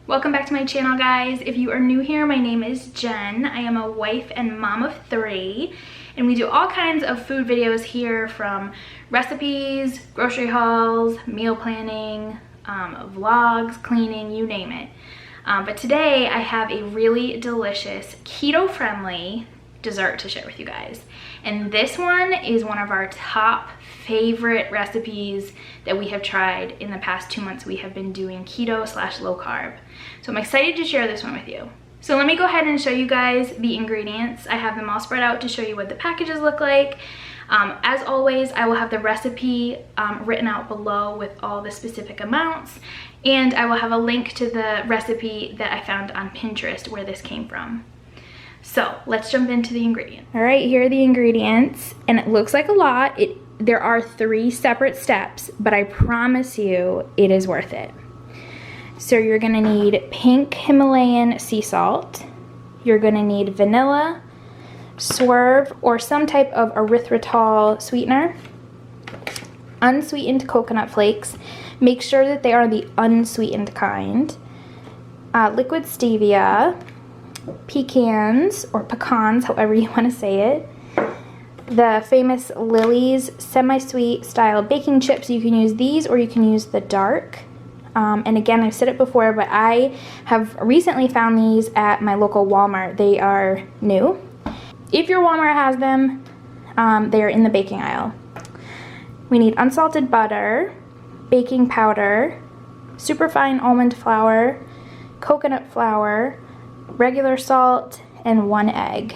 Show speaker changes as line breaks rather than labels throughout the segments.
Welcome back to my channel, guys. If you are new here, my name is Jen. I am a wife and mom of 3, and we do all kinds of food videos here, from recipes, grocery hauls, meal planning, vlogs, cleaning, you name it. But today I have a really delicious keto-friendly dessert to share with you guys. And this one is one of our top favorite recipes that we have tried in the past 2 months. We have been doing keto/low carb. So I'm excited to share this one with you. So let me go ahead and show you guys the ingredients. I have them all spread out to show you what the packages look like. As always, I will have the recipe written out below with all the specific amounts, and I will have a link to the recipe that I found on Pinterest where this came from. So let's jump into the ingredients. All right, here are the ingredients, and it looks like a lot. There are 3 separate steps, but I promise you it is worth it. So you're gonna need Pink Himalayan sea salt. You're gonna need vanilla, swerve, or some type of erythritol sweetener, unsweetened coconut flakes. Make sure that they are the unsweetened kind. Liquid stevia, pecans, or pecans, however you want to say it. The famous Lily's semi-sweet style baking chips. You can use these or you can use the dark. And again, I've said it before, but I have recently found these at my local Walmart. They are new. If your Walmart has them, they are in the baking aisle. We need unsalted butter, baking powder, superfine almond flour, coconut flour, regular salt, and 1 egg.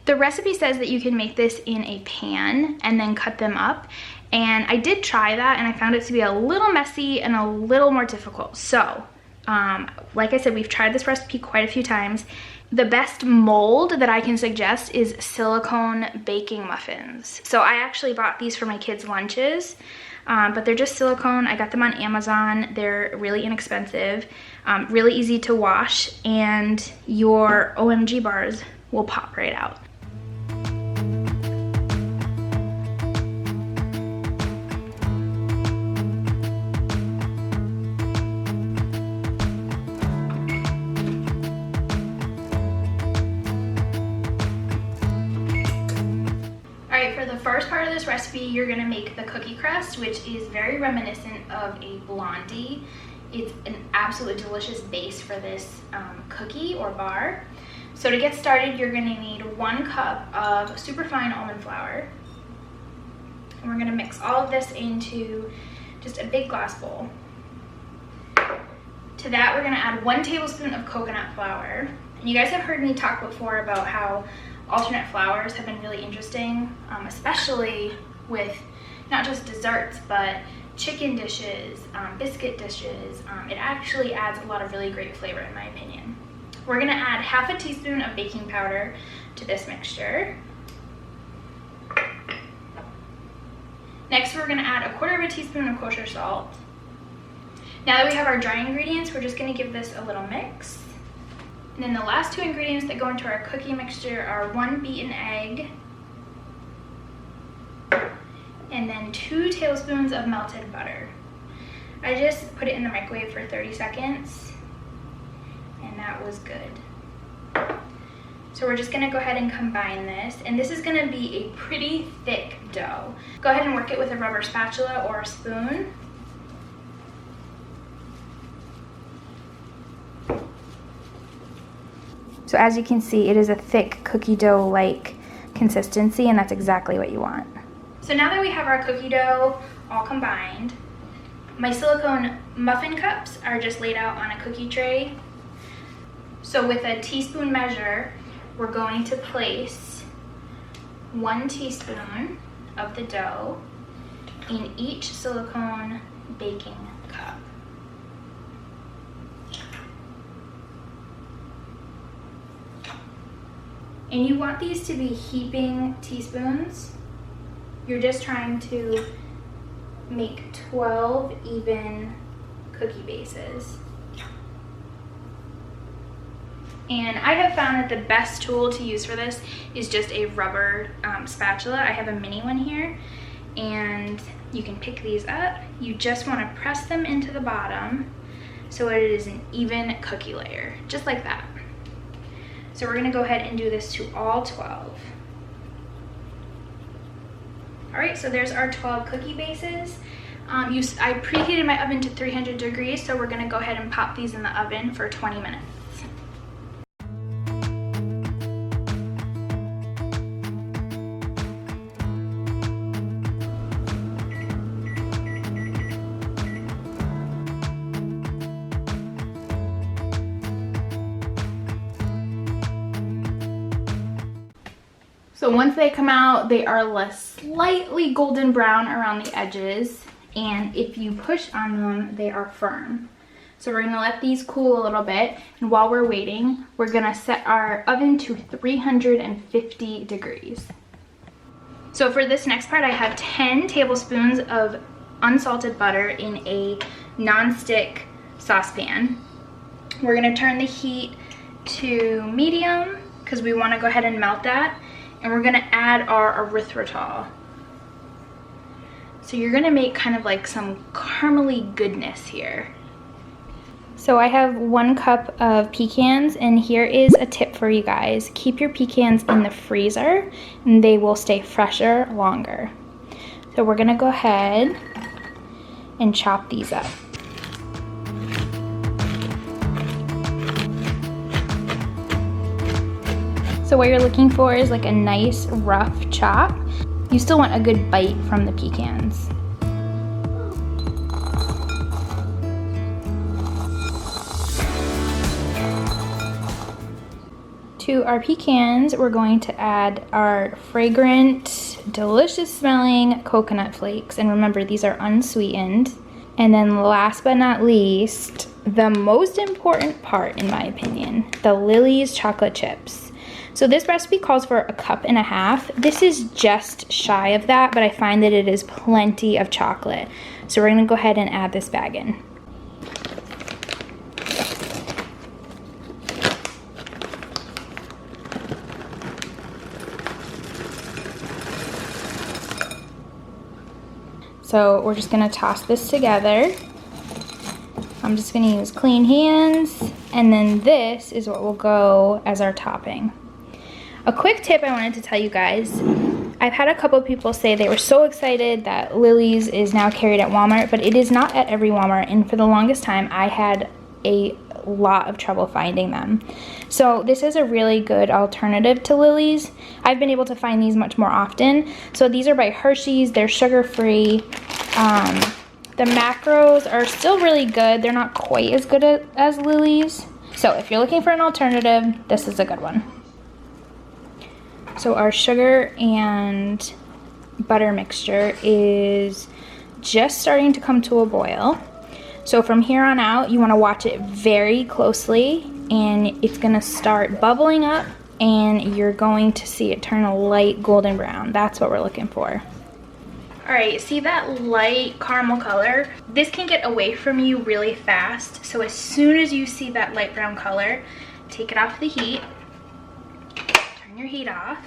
The recipe says that you can make this in a pan and then cut them up. And I did try that, and I found it to be a little messy and a little more difficult. So, like I said, we've tried this recipe quite a few times. The best mold that I can suggest is silicone baking muffins. So I actually bought these for my kids' lunches, but they're just silicone. I got them on Amazon. They're really inexpensive, really easy to wash, and your OMG bars will pop right out. For the first part of this recipe, you're gonna make the cookie crust, which is very reminiscent of a blondie. It's an absolutely delicious base for this cookie or bar. So to get started, you're gonna need 1 cup of superfine almond flour. And we're gonna mix all of this into just a big glass bowl. To that, we're gonna add 1 tablespoon of coconut flour. And you guys have heard me talk before about how alternate flours have been really interesting, especially with not just desserts, but chicken dishes, biscuit dishes. It actually adds a lot of really great flavor, in my opinion. We're gonna add 1/2 teaspoon of baking powder to this mixture. Next, we're gonna add 1/4 teaspoon of kosher salt. Now that we have our dry ingredients, we're just gonna give this a little mix. And then the last 2 ingredients that go into our cookie mixture are 1 beaten egg and then 2 tablespoons of melted butter. I just put it in the microwave for 30 seconds and that was good. So we're just gonna go ahead and combine this, and this is gonna be a pretty thick dough. Go ahead and work it with a rubber spatula or a spoon. So as you can see, it is a thick cookie dough-like consistency, and that's exactly what you want. So now that we have our cookie dough all combined, my silicone muffin cups are just laid out on a cookie tray. So with a teaspoon measure, we're going to place 1 teaspoon of the dough in each silicone baking cup. And you want these to be heaping teaspoons. You're just trying to make 12 even cookie bases. And I have found that the best tool to use for this is just a rubber spatula. I have a mini one here, and you can pick these up. You just want to press them into the bottom so it is an even cookie layer, just like that. So we're gonna go ahead and do this to all 12. All right, so there's our 12 cookie bases. I preheated my oven to 300 degrees, so we're gonna go ahead and pop these in the oven for 20 minutes. So once they come out, they are slightly golden brown around the edges, and if you push on them, they are firm. So we're gonna let these cool a little bit, and while we're waiting, we're gonna set our oven to 350 degrees. So for this next part, I have 10 tablespoons of unsalted butter in a non-stick saucepan. We're gonna turn the heat to medium because we wanna go ahead and melt that. And we're gonna add our erythritol. So you're gonna make kind of like some caramely goodness here. So I have 1 cup of pecans, and here is a tip for you guys. Keep your pecans in the freezer and they will stay fresher longer. So we're gonna go ahead and chop these up. So what you're looking for is like a nice rough chop. You still want a good bite from the pecans. To our pecans, we're going to add our fragrant, delicious smelling coconut flakes. And remember, these are unsweetened. And then last but not least, the most important part in my opinion, the Lily's chocolate chips. So this recipe calls for 1.5 cups. This is just shy of that, but I find that it is plenty of chocolate. So we're gonna go ahead and add this bag in. So we're just gonna toss this together. I'm just gonna use clean hands, and then this is what will go as our topping. A quick tip I wanted to tell you guys. I've had a couple of people say they were so excited that Lily's is now carried at Walmart, but it is not at every Walmart, and for the longest time I had a lot of trouble finding them. So this is a really good alternative to Lily's. I've been able to find these much more often. So these are by Hershey's, they're sugar-free. The macros are still really good. They're not quite as good as Lily's. So if you're looking for an alternative, this is a good one. So our sugar and butter mixture is just starting to come to a boil. So from here on out, you want to watch it very closely, and it's going to start bubbling up, and you're going to see it turn a light golden brown. That's what we're looking for. All right, see that light caramel color? This can get away from you really fast. So as soon as you see that light brown color, take it off the heat. Turn your heat off.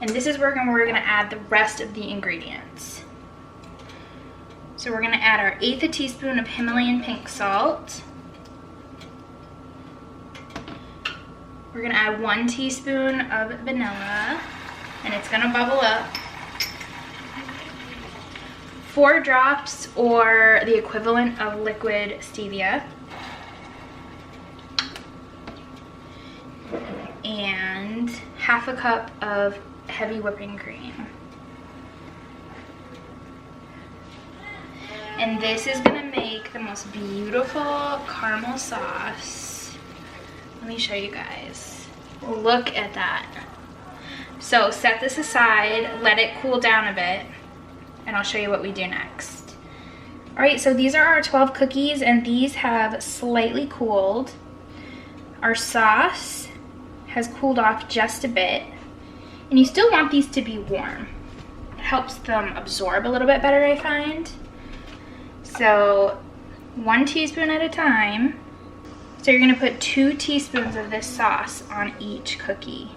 And this is where we're gonna add the rest of the ingredients. So we're gonna add our 1/8 teaspoon of Himalayan pink salt. We're gonna add 1 teaspoon of vanilla, and it's gonna bubble up. 4 drops or the equivalent of liquid stevia. And 1/2 cup of heavy whipping cream. And this is gonna make the most beautiful caramel sauce. Let me show you guys. Look at that. So set this aside, let it cool down a bit, and I'll show you what we do next. All right, so these are our 12 cookies, and these have slightly cooled. Our sauce has cooled off just a bit, and you still want these to be warm. It helps them absorb a little bit better, I find. So 1 teaspoon at a time. So you're gonna put 2 teaspoons of this sauce on each cookie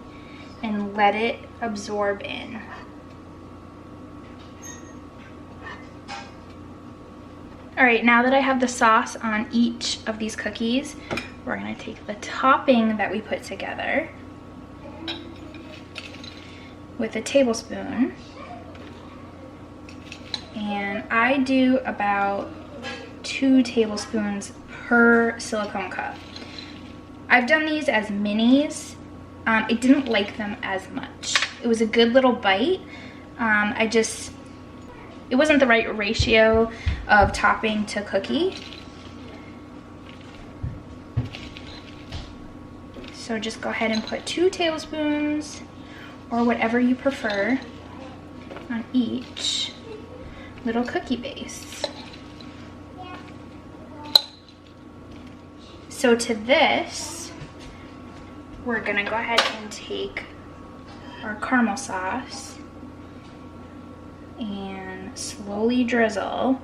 and let it absorb in. All right, now that I have the sauce on each of these cookies, we're gonna take the topping that we put together with a tablespoon. And I do about 2 tablespoons per silicone cup. I've done these as minis. I didn't like them as much. It was a good little bite. It wasn't the right ratio of topping to cookie. So just go ahead and put 2 tablespoons or whatever you prefer on each little cookie base. So to this, we're gonna go ahead and take our caramel sauce and slowly drizzle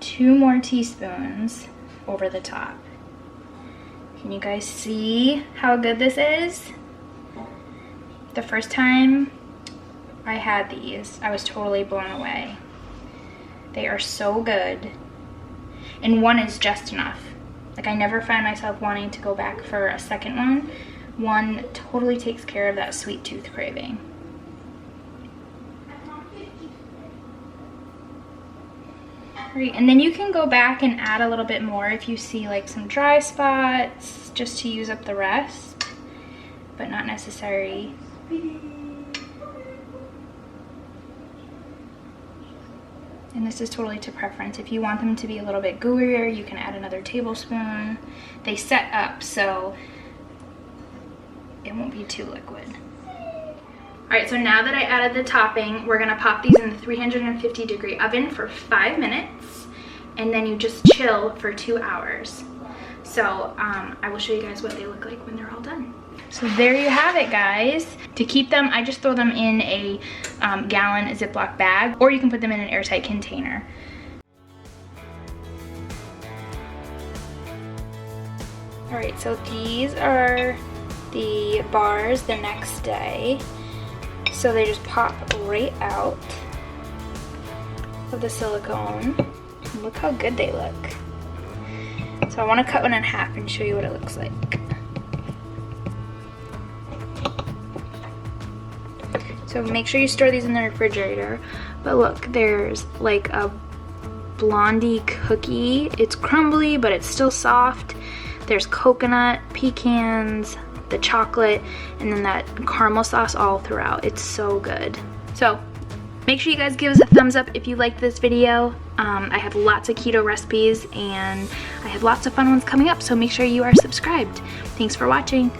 2 more teaspoons over the top. Can you guys see how good this is? The first time I had these, I was totally blown away. They are so good. And 1 is just enough. Like, I never find myself wanting to go back for a second one. 1 totally takes care of that sweet tooth craving. Right, and then you can go back and add a little bit more if you see like some dry spots, just to use up the rest, but not necessary. And this is totally to preference. If you want them to be a little bit gooier, you can add another tablespoon. They set up, so it won't be too liquid. All right, so now that I added the topping, we're gonna pop these in the 350-degree oven for 5 minutes, and then you just chill for 2 hours. So I will show you guys what they look like when they're all done. So there you have it, guys. To keep them, I just throw them in a gallon Ziploc bag, or you can put them in an airtight container. All right, so these are the bars the next day. So they just pop right out of the silicone. And look how good they look. So I want to cut one in half and show you what it looks like. So make sure you store these in the refrigerator. But look, there's like a blondie cookie. It's crumbly, but it's still soft. There's coconut, pecans, the chocolate, and then that caramel sauce all throughout. It's so good. So make sure you guys give us a thumbs up if you liked this video. I have lots of keto recipes and I have lots of fun ones coming up, so make sure you are subscribed. Thanks for watching.